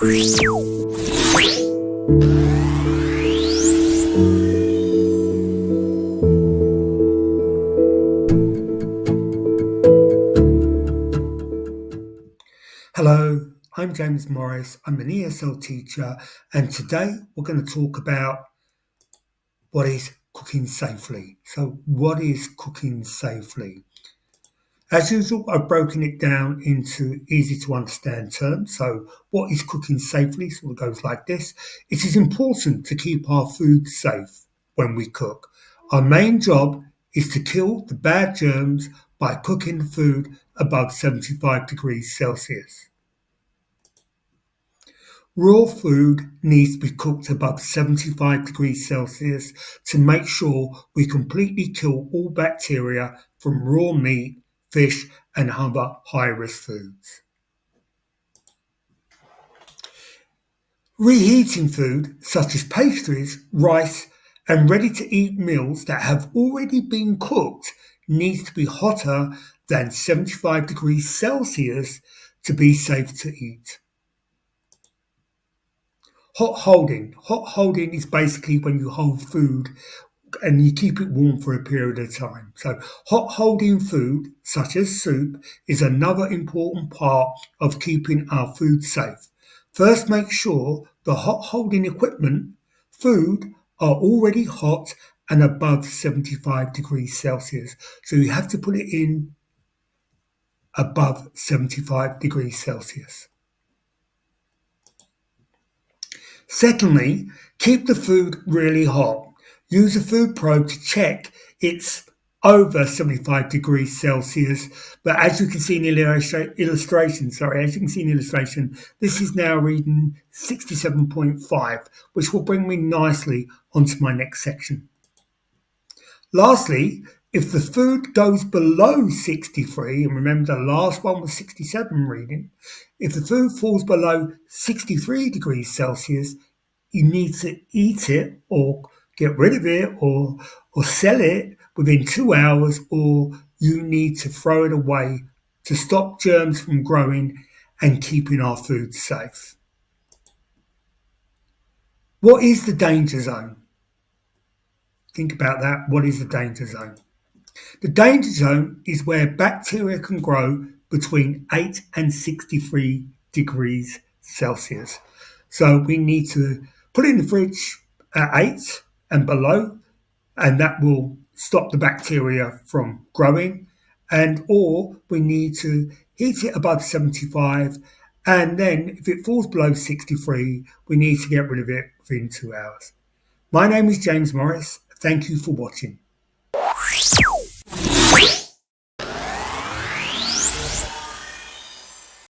Hello, I'm James Morris. I'm an ESL teacher, and today we're going to talk about what is cooking safely. So, what is cooking safely? As usual, I've broken it down into easy to understand terms. So, what is cooking safely? So, it goes like this. It is important to keep our food safe when we cook. Our main job is to kill the bad germs by cooking the food above 75 degrees Celsius. Raw food needs to be cooked above 75 degrees Celsius to make sure we completely kill all bacteria from raw meat, fish, and other high-risk foods. Reheating food, such as pastries, rice, and ready-to-eat meals that have already been cooked, needs to be hotter than 75 degrees Celsius to be safe to eat. Hot holding. Hot holding is basically when you hold food and you keep it warm for a period of time. So hot holding food, such as soup, is another important part of keeping our food safe. First, make sure the hot holding equipment, food, are already hot and above 75 degrees Celsius. So you have to put it in above 75 degrees Celsius. Secondly, keep the food really hot. Use a food probe to check it's over 75 degrees Celsius. But as you can see in the illustration, this is now reading 67.5, which will bring me nicely onto my next section. Lastly, if the food goes below 63, and remember the last one was 67 reading, if the food falls below 63 degrees Celsius, you need to eat it or get rid of it or sell it within 2 hours, or you need to throw it away to stop germs from growing and keeping our food safe. What is the danger zone? Think about that. What is the danger zone? The danger zone is where bacteria can grow between 8 and 63 degrees Celsius. So we need to put it in the fridge at 8 and below, and that will stop the bacteria from growing. Or we need to heat it above 75, and then if it falls below 63, we need to get rid of it within 2 hours. My name is James Morris. Thank you for watching.